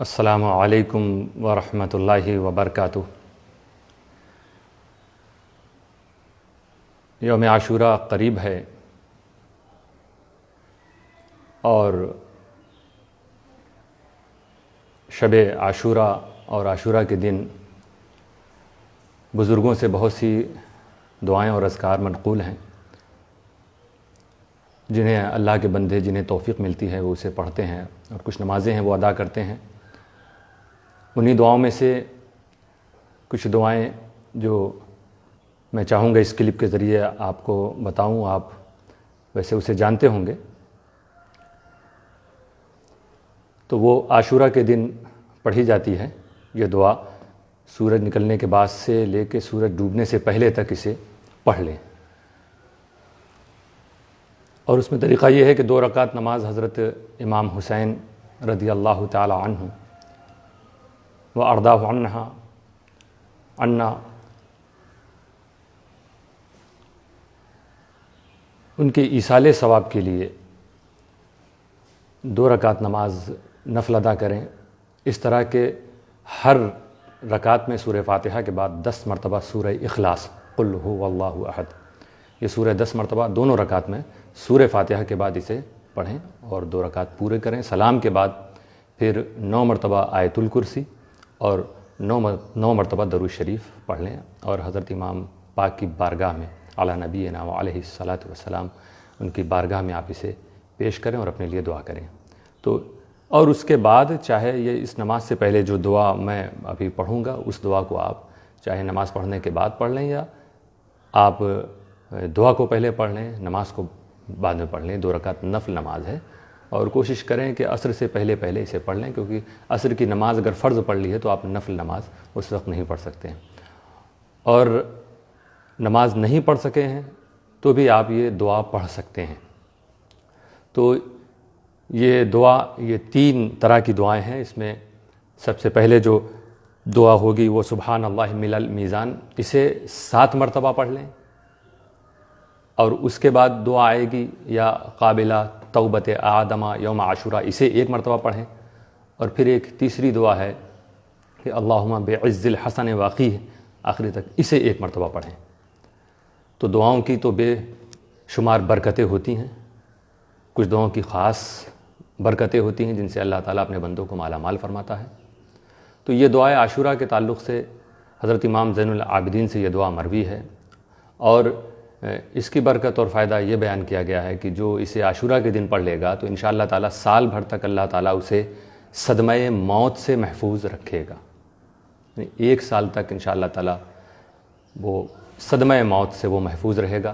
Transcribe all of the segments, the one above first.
السلام علیکم ورحمۃ اللہ وبرکاتہ۔ یوم عاشوراء قریب ہے اور شب عاشوراء اور عاشوراء کے دن بزرگوں سے بہت سی دعائیں اور اذکار منقول ہیں جنہیں اللہ کے بندے جنہیں توفیق ملتی ہے وہ اسے پڑھتے ہیں، اور کچھ نمازیں ہیں وہ ادا کرتے ہیں۔ انہی دعاؤں میں سے کچھ دعائیں جو میں چاہوں گا اس کلپ کے ذریعے آپ کو بتاؤں، آپ ویسے اسے جانتے ہوں گے۔ تو وہ عاشوراء کے دن پڑھی جاتی ہے یہ دعا، سورج نکلنے کے بعد سے لے کے سورج ڈوبنے سے پہلے تک اسے پڑھ لیں۔ اور اس میں طریقہ یہ ہے کہ 2 رکعت نماز حضرت امام حسین رضی اللہ تعالی عنہ وارضاہ عنا ان کے ایصال ثواب کے لیے 2 رکعت نماز نفل ادا کریں، اس طرح کہ ہر رکعت میں سورہ فاتحہ کے بعد 10 مرتبہ سورہ اخلاص قل هو اللہ احد، یہ سورہ 10 مرتبہ دونوں رکعت میں سورہ فاتحہ کے بعد اسے پڑھیں اور 2 رکعت پورے کریں۔ سلام کے بعد پھر 9 مرتبہ آیت الکرسی اور 9 مرتبہ درود شریف پڑھ لیں، اور حضرت امام پاک کی بارگاہ میں علی نبینا علیہ الصلاۃ والسلام ان کی بارگاہ میں آپ اسے پیش کریں اور اپنے لیے دعا کریں۔ تو اور اس کے بعد چاہے یہ اس نماز سے پہلے جو دعا میں ابھی پڑھوں گا اس دعا کو آپ چاہے نماز پڑھنے کے بعد پڑھ لیں، یا آپ دعا کو پہلے پڑھ لیں نماز کو بعد میں پڑھ لیں۔ 2 رکعت نفل نماز ہے، اور کوشش کریں کہ عصر سے پہلے اسے پڑھ لیں، کیونکہ عصر کی نماز اگر فرض پڑھ لی ہے تو آپ نفل نماز اس وقت نہیں پڑھ سکتے ہیں، اور نماز نہیں پڑھ سکے ہیں تو بھی آپ یہ دعا پڑھ سکتے ہیں۔ تو یہ دعا، یہ 3 طرح کی دعائیں ہیں۔ اس میں سب سے پہلے جو دعا ہوگی وہ سبحان اللہ مل المیزان، اسے 7 مرتبہ پڑھ لیں، اور اس کے بعد دعا آئے گی یا قابلہ توبت آدمہ یوم عاشوراء، اسے 1 مرتبہ پڑھیں، اور پھر ایک تیسری دعا ہے کہ اللہم بعز الحسن واقعی، آخری تک اسے 1 مرتبہ پڑھیں۔ تو دعاؤں کی تو بے شمار برکتیں ہوتی ہیں، کچھ دعاؤں کی خاص برکتیں ہوتی ہیں جن سے اللہ تعالیٰ اپنے بندوں کو مالا مال فرماتا ہے۔ تو یہ دعائے عاشوراء کے تعلق سے حضرت امام زین العابدین سے یہ دعا مروی ہے، اور اس کی برکت اور فائدہ یہ بیان کیا گیا ہے کہ جو اسے عاشوراء کے دن پڑھ لے گا تو انشاءاللہ تعالیٰ سال بھر تک اللہ تعالیٰ اسے صدمہ موت سے محفوظ رکھے گا، 1 سال تک انشاءاللہ تعالیٰ وہ صدمہ موت سے وہ محفوظ رہے گا۔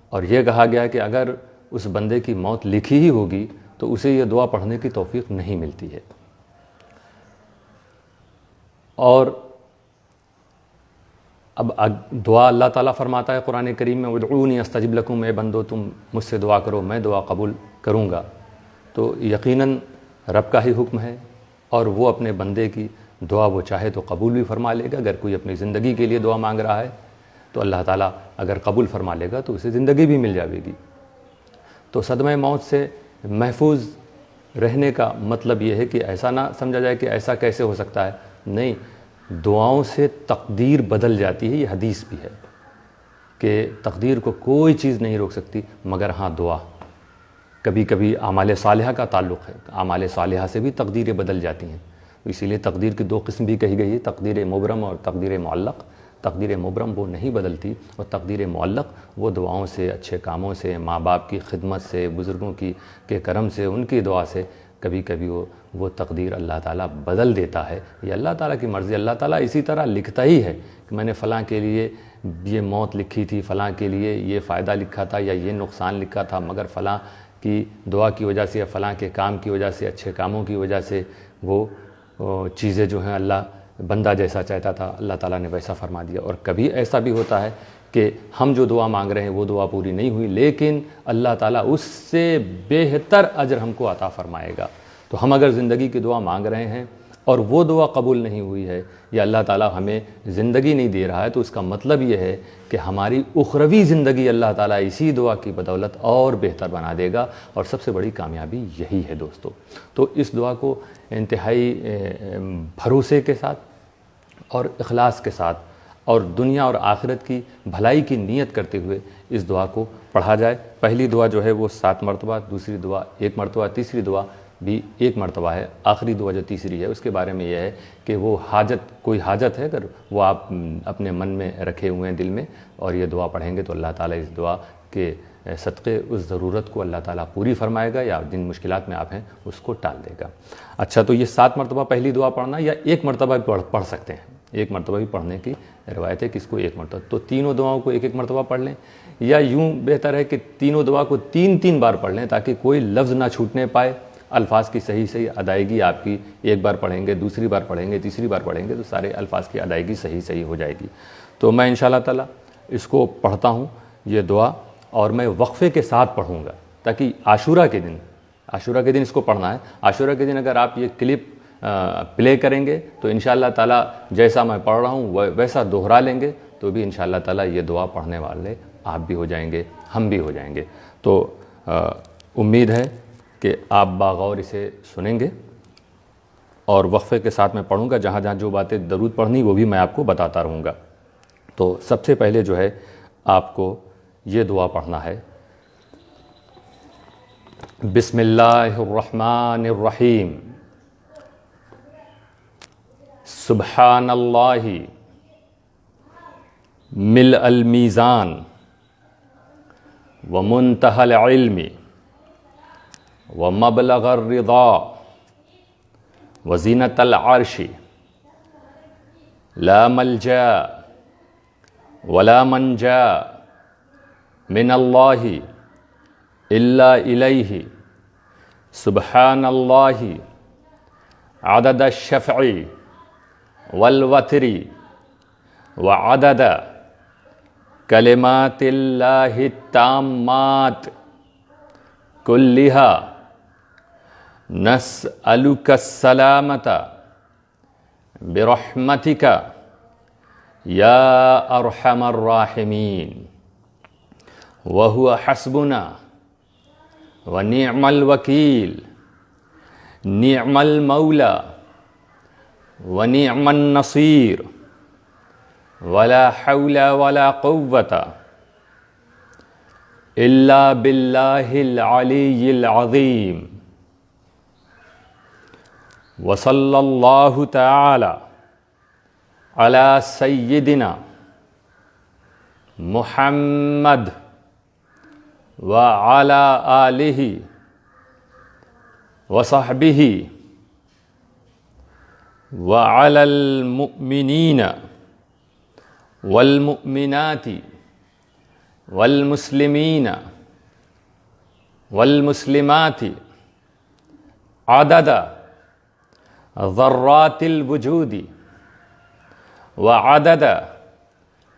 اور یہ کہا گیا کہ اگر اس بندے کی موت لکھی ہی ہوگی تو اسے یہ دعا پڑھنے کی توفیق نہیں ملتی ہے۔ اور اب دعا اللہ تعالیٰ فرماتا ہے قرآن کریم میں ادعونی استجب لکم، اے بندو تم مجھ سے دعا کرو میں دعا قبول کروں گا۔ تو یقیناً رب کا ہی حکم ہے، اور وہ اپنے بندے کی دعا وہ چاہے تو قبول بھی فرما لے گا۔ اگر کوئی اپنی زندگی کے لیے دعا مانگ رہا ہے تو اللہ تعالیٰ اگر قبول فرما لے گا تو اسے زندگی بھی مل جائے گی۔ تو صدمہ موت سے محفوظ رہنے کا مطلب یہ ہے کہ ایسا نہ سمجھا جائے کہ ایسا کیسے ہو سکتا ہے، نہیں، دعاؤں سے تقدیر بدل جاتی ہے۔ یہ حدیث بھی ہے کہ تقدیر کو کوئی چیز نہیں روک سکتی مگر ہاں دعا۔ کبھی کبھی اعمال صالحہ کا تعلق ہے، اعمال صالحہ سے بھی تقدیریں بدل جاتی ہیں، اسی لیے تقدیر کی 2 قسم بھی کہی گئی ہے، تقدیر مبرم اور تقدیر معلق۔ تقدیر مبرم وہ نہیں بدلتی، اور تقدیر معلق وہ دعاؤں سے، اچھے کاموں سے، ماں باپ کی خدمت سے، بزرگوں کے کرم سے، ان کی دعا سے کبھی کبھی وہ تقدیر اللہ تعالیٰ بدل دیتا ہے۔ یہ اللہ تعالیٰ کی مرضی۔ اللہ تعالیٰ اسی طرح لکھتا ہی ہے کہ میں نے فلاں کے لیے یہ موت لکھی تھی، فلاں کے لیے یہ فائدہ لکھا تھا یا یہ نقصان لکھا تھا، مگر فلاں کی دعا کی وجہ سے یا فلاں کے کام کی وجہ سے، اچھے کاموں کی وجہ سے وہ چیزیں جو ہیں اللہ بندہ جیسا چاہتا تھا اللہ تعالیٰ نے ویسا فرما دیا۔ اور کبھی ایسا بھی ہوتا ہے کہ ہم جو دعا مانگ رہے ہیں وہ دعا پوری نہیں ہوئی، لیکن اللہ تعالیٰ اس سے بہتر اجر ہم کو عطا فرمائے گا۔ تو ہم اگر زندگی کی دعا مانگ رہے ہیں، اور وہ دعا قبول نہیں ہوئی ہے یا اللہ تعالیٰ ہمیں زندگی نہیں دے رہا ہے، تو اس کا مطلب یہ ہے کہ ہماری اخروی زندگی اللہ تعالیٰ اسی دعا کی بدولت اور بہتر بنا دے گا، اور سب سے بڑی کامیابی یہی ہے دوستو۔ تو اس دعا کو انتہائی بھروسے کے ساتھ اور اخلاص کے ساتھ اور دنیا اور آخرت کی بھلائی کی نیت کرتے ہوئے اس دعا کو پڑھا جائے۔ پہلی دعا جو ہے وہ 7 مرتبہ، دوسری دعا 1 مرتبہ، تیسری دعا بھی 1 مرتبہ ہے۔ آخری دعا جو تیسری ہے اس کے بارے میں یہ ہے کہ وہ کوئی حاجت ہے اگر وہ آپ اپنے من میں رکھے ہوئے ہیں دل میں، اور یہ دعا پڑھیں گے تو اللہ تعالیٰ اس دعا کے صدقے اس ضرورت کو اللہ تعالیٰ پوری فرمائے گا، یا جن مشکلات میں آپ ہیں اس کو ٹال دے گا۔ اچھا، تو یہ 7 مرتبہ پہلی دعا پڑھنا، یا 1 مرتبہ بھی پڑھ سکتے ہیں، 1 مرتبہ بھی پڑھنے کی روایت ہے کہ اس کو 1 مرتبہ، تو تینوں دعاؤں کو 1 مرتبہ پڑھ لیں، یا یوں بہتر ہے کہ تینوں دعا کو 3 بار پڑھ لیں تاکہ کوئی لفظ نہ چھوٹنے پائے۔ الفاظ کی صحیح ادائیگی آپ کی 1 بار پڑھیں گے، دوسری بار پڑھیں گے، تیسری بار پڑھیں گے تو سارے الفاظ کی ادائیگی صحیح ہو جائے گی۔ تو میں انشاءاللہ تعالیٰ اس کو پڑھتا ہوں یہ دعا، اور میں وقفے کے ساتھ پڑھوں گا تاکہ عاشورہ کے دن اس کو پڑھنا ہے۔ عاشورہ کے دن اگر آپ یہ کلپ پلے کریں گے تو انشاءاللہ تعالیٰ جیسا میں پڑھ رہا ہوں ویسا دہرا لیں گے تو بھی انشاءاللہ تعالیٰ یہ دعا پڑھنے والے آپ بھی ہو جائیں گے، ہم بھی ہو جائیں گے۔ تو امید ہے کہ آپ باغور اسے سنیں گے، اور وقفے کے ساتھ میں پڑھوں گا، جہاں جہاں جو باتیں درود پڑھنی وہ بھی میں آپ کو بتاتا رہوں گا۔ تو سب سے پہلے جو ہے آپ کو یہ دعا پڑھنا ہے، بسم اللہ الرحمن الرحیم، سبحان اللہ ملء المیزان ومنتہى العلم ومبلغ الرضا وزینۃ العرش، لا ملجا ولا منجا من اللہ الا الیہ، سبحان اللہ عدد الشفع والوتر وعدد کلمات اللہ التامات کلہا، نسألک السلامۃ برحمتک یا ارحم الراحمین، وہو حسبنا ونعم الوکیل، نعم المولا ونعم النصیر، ولا حول ولا قوة الا باللہ العلی العظیم، وصلی اللہ تعالی علی سیدنا محمد وعلی آلہ وصحبہ وعلی المؤمنین والمؤمنات والمسلمین والمسلمات عدد ذرات الوجود وعدد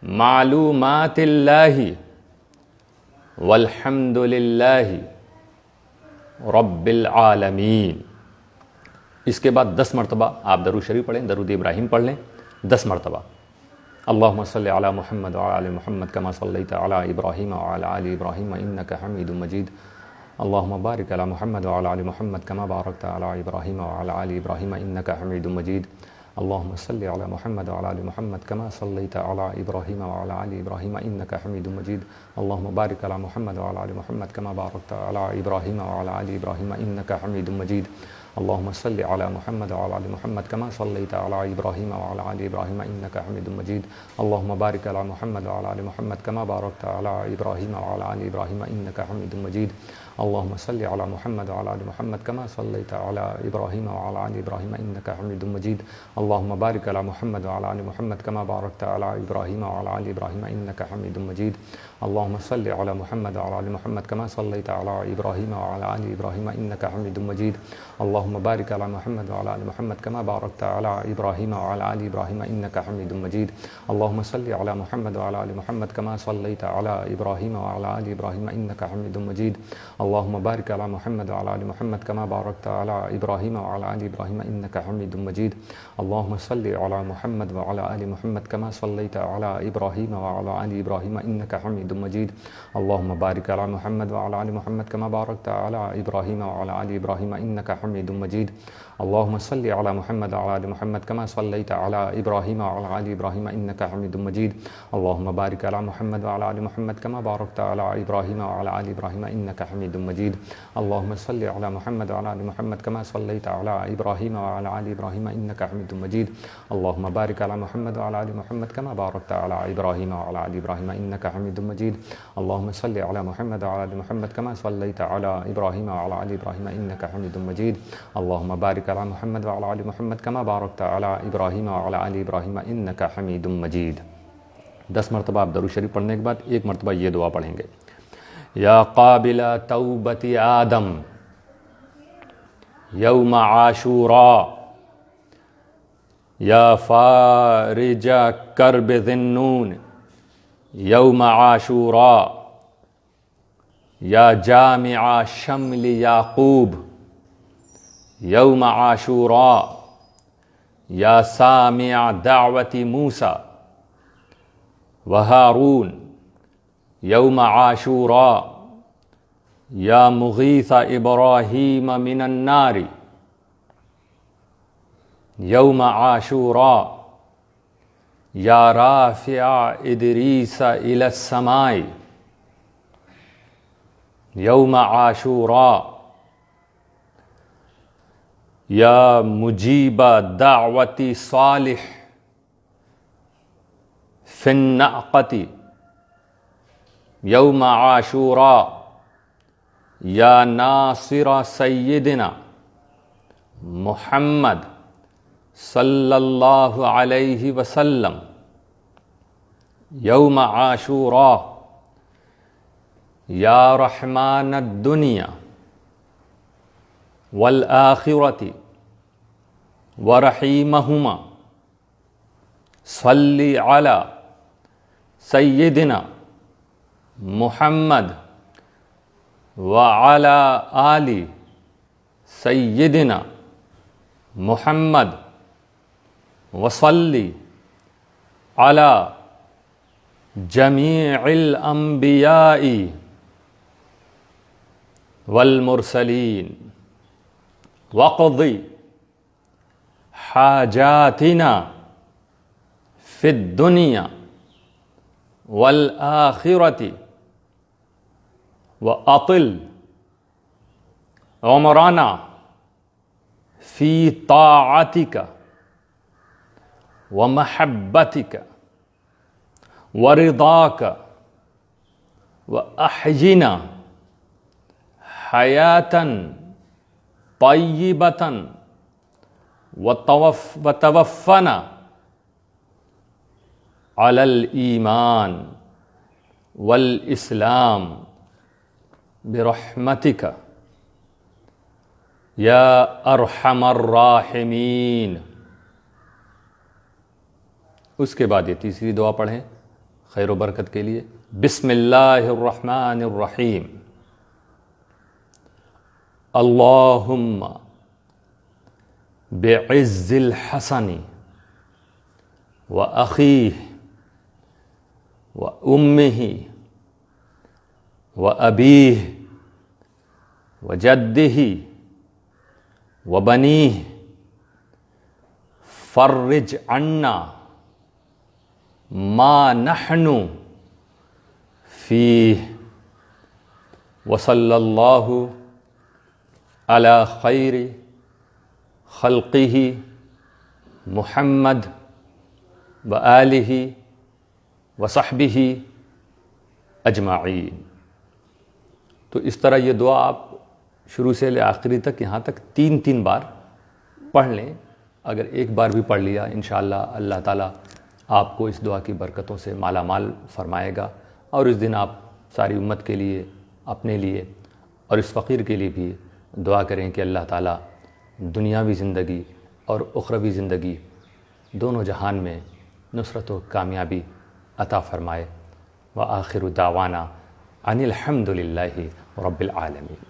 معلومات اللہ، والحمد للہ رب العالمین۔ اس کے بعد 10 مرتبہ آپ درود شریف پڑھیں، درود ابراہیم پڑھ لیں 10 مرتبہ۔ اللہم صلی علی محمد وعلی آل محمد کما صلیت علی ابراہیم وعلی آل ابراہیم انک حمید مجید، اللہم بارک علی محمد وعلی آل محمد کما بارکت علی ابراہیم وعلی آل ابراہیم انک حمید مجید، اللہم صلی علی محمد وعلی آل محمد کما صلیت علی ابراہیم وعلی آل ابراہیم انک حمید مجید، اللہم بارک علی محمد وعلی آل محمد کما بارکت علی ابراہیم وعلی آل ابراہیم انک حمید مجید، اللہم صلی علی محمد وعلی آل محمد کما صلیت علی ابراہیم وعلی آل ابراہیم انک حمید مجید، اللہم بارک علی محمد وعلی آل محمد کما بارکت علی ابراہیم وعلی آل ابراہیم انک حمید مجید، اللہم صلی علی محمد وعلی آل محمد کما صلیت علی ابراہیم وعلی آل ابراہیم انک حمید مجید، اللہم بارک علی محمد وعلی آل محمد کما بارکت علی ابراہیم وعلی آل ابراہیم انک حمید مجید، اللهم صل على محمد وعلى آل محمد كما صليت على إبراهيم وعلى آل إبراهيم إنك حميد مجيد. اللهم بارك على محمد وعلى آل محمد كما باركت على إبراهيم وعلى آل إبراهيم إنك حميد مجيد. اللهم صل على محمد وعلى آل محمد كما صليت على إبراهيم وعلى آل إبراهيم إنك حميد مجيد. اللهم بارك على محمد وعلى آل محمد كما باركت على إبراهيم وعلى آل إبراهيم إنك حميد مجيد. اللهم صل على محمد وعلى آل محمد كما صليت على إبراهيم وعلى آل إبراهيم إنك حميد مجيد. اللهم بارك على محمد وعلى آل محمد كما باركت على إبراهيم وعلى آل إبراهيم إنك حميد مجيد. اللهم صل على محمد وعلى آل محمد كما صليت على إبراهيم وعلى آل إبراهيم إنك حميد مجيد. اللهم بارك على محمد وعلى آل محمد كما باركت على إبراهيم وعلى آل إبراهيم إنك حميد مجيد. اللهم صل على محمد وعلى آل محمد كما صليت على إبراهيم وعلى آل إبراهيم إنك حميد مجيد. اللهم بارك على محمد وعلى آل محمد كما باركت على إبراهيم وعلى آل إبراهيم إنك حميد مجيد. اللهم صل على محمد وعلى آل محمد كما صليت على إبراهيم وعلى آل إبراهيم إنك حميد مجيد. اللهم بارك على محمد وعلى آل محمد كما باركت على إبراهيم وعلى آل إبراهيم إنك حميد مجيد. 10 مرتبہ آپ درود شریف پڑھنے کے بعد ایک مرتبہ یہ دعا پڑھیں گے. یا قابل توبت آدم یوم عاشوراء یا فارج کرب ذنون یوم عاشوراء یا جامع شمل یعقوب یوم عاشوراء یا سامع دعوت موسیٰ وہارون یوم عاشوراء یا مغیث ابراہیم من النار یوم عاشوراء یا رافع ادریس الی السماء یوم عاشوراء یا مجیب دعوت صالح فی النعقۃ یوم عاشوراء یا ناصر سیدنا محمد صلی اللہ علیہ وسلم یوم عاشوراء یا رحمان الدنیا والآخرۃ ورحیمہما صلی علی سیدنا محمد وعلی آل سیدنا محمد وصلی علی جمیع الانبیاء والمرسلین وقضی حاجاتنا فی الدنیا والآخرۃ وأطل عمرنا فی طاعتک ومحبتک ورضاک وأحینا حیاة طیبة وتوفنا علی الایمان والاسلام برحمتک یا ارحم الراحمین. اس کے بعد یہ تیسری دعا پڑھیں خیر و برکت کے لیے. بسم اللہ الرحمن الرحیم. اللہم بعز الحسن وأخیہ وأمہ وأبیہ وجدہ وبنیہ فرج عنا ما نحن فیہ وصلی اللہ علی خیر خلقہ محمد وآلہ وصحبہ اجمعین. تو اس طرح یہ دعا آپ شروع سے لے آخری تک یہاں تک 3 بار پڑھ لیں. اگر ایک بار بھی پڑھ لیا انشاءاللہ اللہ تعالیٰ آپ کو اس دعا کی برکتوں سے مالا مال فرمائے گا. اور اس دن آپ ساری امت کے لیے، اپنے لیے اور اس فقیر کے لیے بھی دعا کریں کہ اللہ تعالیٰ دنیاوی زندگی اور اخروی زندگی دونوں جہان میں نصرت و کامیابی عطا فرمائے۔ وآخر دعوانا ان الحمد للہ رب العالمین۔